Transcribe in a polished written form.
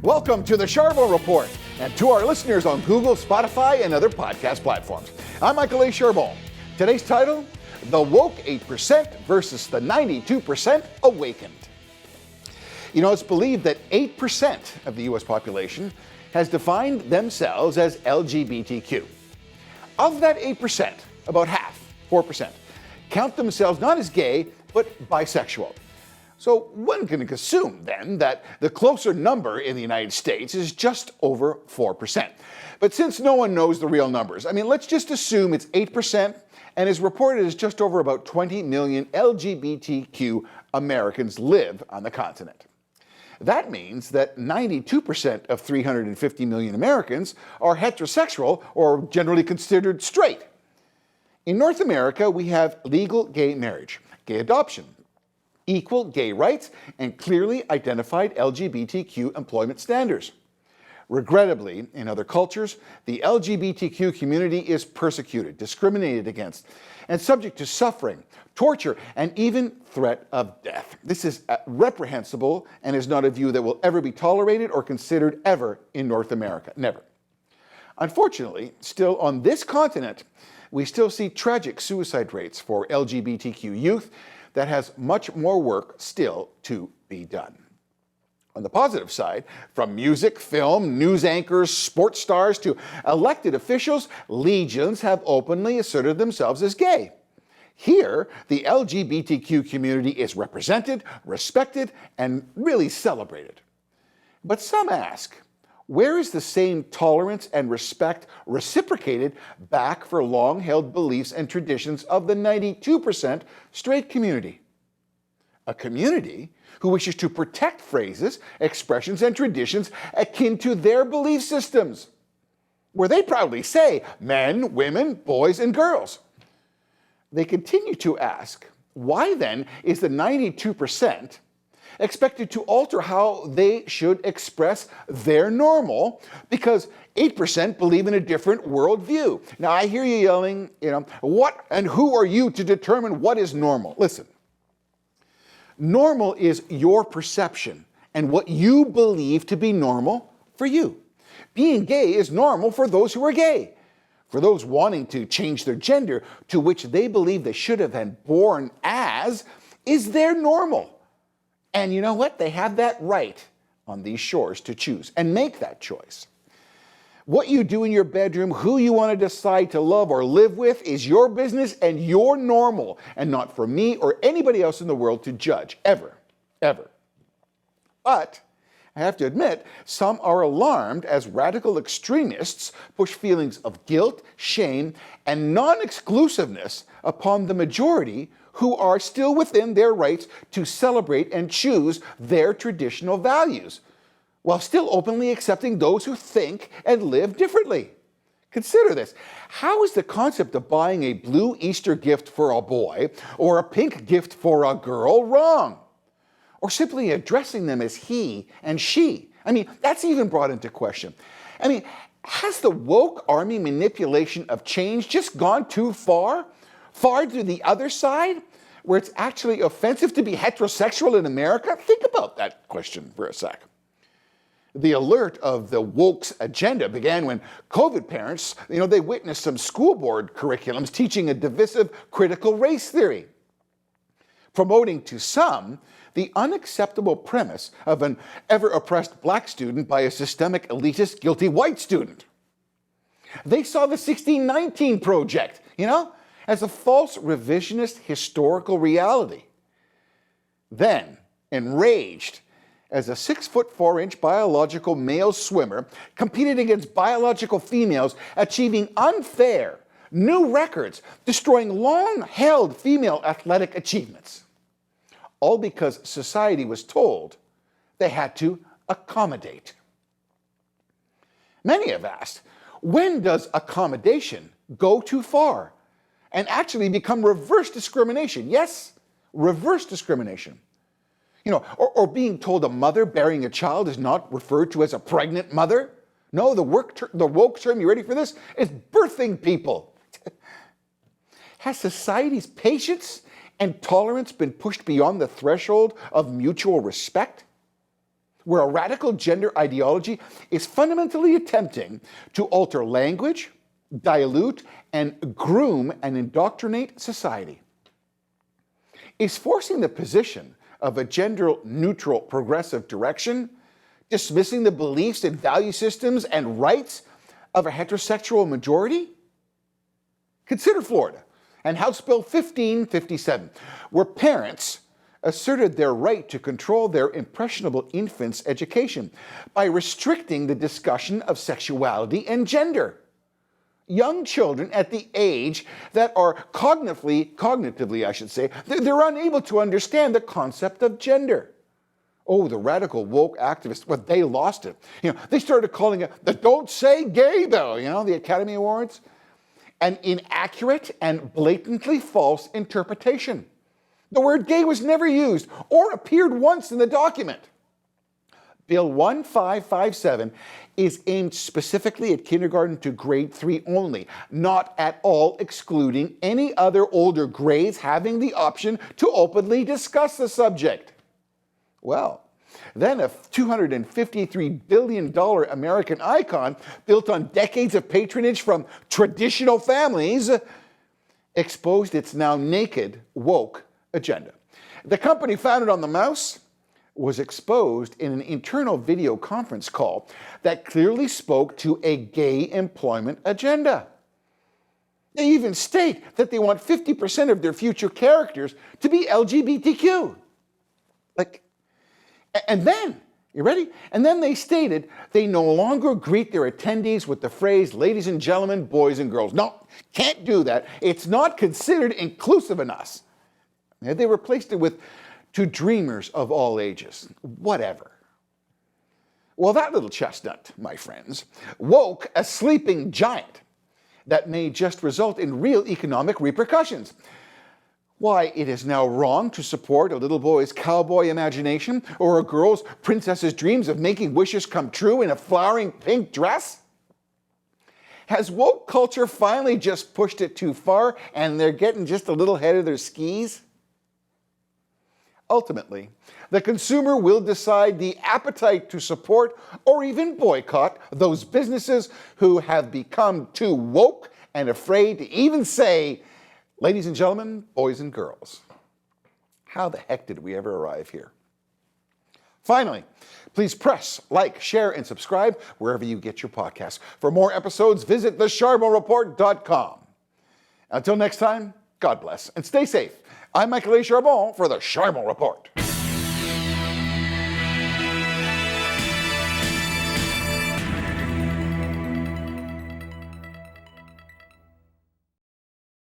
Welcome to the Charbon Report, and to our listeners on Google, Spotify, and other podcast platforms. I'm Michael A. Charbon. Today's title, The Woke 8% versus the 92% Awakened. You know, it's believed that 8% of the U.S. population has defined themselves as LGBTQ. Of that 8%, about half, 4%, count themselves not as gay, but bisexual. So one can assume then that the closer number in the United States is just over 4%. But since no one knows the real numbers, let's just assume it's 8% and is reported as just over about 20 million LGBTQ Americans live on the continent. That means that 92% of 350 million Americans are heterosexual or generally considered straight. In North America, we have legal gay marriage, gay adoption, equal gay rights, and clearly identified LGBTQ employment standards. Regrettably, in other cultures, the LGBTQ community is persecuted, discriminated against, and subject to suffering, torture, and even threat of death. This is reprehensible and is not a view that will ever be tolerated or considered ever in North America. Never. Unfortunately, still on this continent, we still see tragic suicide rates for LGBTQ youth that has much more work still to be done. On the positive side, from music, film, news anchors, sports stars to elected officials, legions have openly asserted themselves as gay. Here, the LGBTQ community is represented, respected, and really celebrated. But some ask, where is the same tolerance and respect reciprocated back for long-held beliefs and traditions of the 92% straight community? A community who wishes to protect phrases, expressions, and traditions akin to their belief systems, where they proudly say men, women, boys, and girls. They continue to ask, why then is the 92% expected to alter how they should express their normal because 8% believe in a different worldview? Now, I hear you yelling, what and who are you to determine what is normal? Listen, normal is your perception and what you believe to be normal for you. Being gay is normal for those who are gay. For those wanting to change their gender to which they believe they should have been born as, is their normal. And you know what? They have that right on these shores to choose and make that choice. What you do in your bedroom, who you want to decide to love or live with is your business and your normal, and not for me or anybody else in the world to judge, ever, ever. But I have to admit, some are alarmed as radical extremists push feelings of guilt, shame, and non-exclusiveness upon the majority who are still within their rights to celebrate and choose their traditional values, while still openly accepting those who think and live differently. Consider this. How is the concept of buying a blue Easter gift for a boy or a pink gift for a girl wrong? Or simply addressing them as he and she? That's even brought into question. Has the woke army manipulation of change just gone too far? Far to the other side, where it's actually offensive to be heterosexual in America? Think about that question for a sec. The alert of the woke's agenda began when COVID parents, they witnessed some school board curriculums teaching a divisive critical race theory, promoting to some the unacceptable premise of an ever-oppressed black student by a systemic elitist guilty white student. They saw the 1619 Project, as a false revisionist historical reality. Then, enraged, as a 6'4" biological male swimmer competed against biological females, achieving unfair new records, destroying long-held female athletic achievements. All because society was told they had to accommodate. Many have asked, when does accommodation go too far and actually become reverse discrimination? Yes, reverse discrimination. Or being told a mother bearing a child is not referred to as a pregnant mother. No, the woke term, you ready for this, is birthing people. Has society's patience and tolerance been pushed beyond the threshold of mutual respect? where a radical gender ideology is fundamentally attempting to alter language, dilute, and groom and indoctrinate society. Is forcing the position of a gender-neutral progressive direction, dismissing the beliefs and value systems and rights of a heterosexual majority? Consider Florida and House Bill 1557, where parents asserted their right to control their impressionable infants' education by restricting the discussion of sexuality and gender. Young children at the age that are cognitively, I should say, they're unable to understand the concept of gender. Oh, the radical woke activists, well, they lost it. They started calling it the Don't Say Gay Bill, the Academy Awards. An inaccurate and blatantly false interpretation. The word gay was never used or appeared once in the document. Bill 1557 is aimed specifically at kindergarten to grade 3 only, not at all excluding any other older grades having the option to openly discuss the subject. Well, then a $253 billion American icon built on decades of patronage from traditional families exposed its now naked woke agenda. The company founded on the mouse was exposed in an internal video conference call that clearly spoke to a gay employment agenda. They even state that they want 50% of their future characters to be LGBTQ. And then, you ready? And then they stated they no longer greet their attendees with the phrase, ladies and gentlemen, boys and girls. No, can't do that. It's not considered inclusive enough. And they replaced it with, to dreamers of all ages. Whatever. Well, that little chestnut, my friends, woke a sleeping giant that may just result in real economic repercussions. Why, it is now wrong to support a little boy's cowboy imagination or a girl's princess's dreams of making wishes come true in a flowering pink dress? Has woke culture finally just pushed it too far and they're getting just a little ahead of their skis? Ultimately, the consumer will decide the appetite to support or even boycott those businesses who have become too woke and afraid to even say, ladies and gentlemen, boys and girls. How the heck did we ever arrive here? Finally, please press like, share, and subscribe wherever you get your podcasts. For more episodes, visit thecharbonreport.com. Until next time, God bless and stay safe. I'm Michael A. Charbon for the Charbon Report.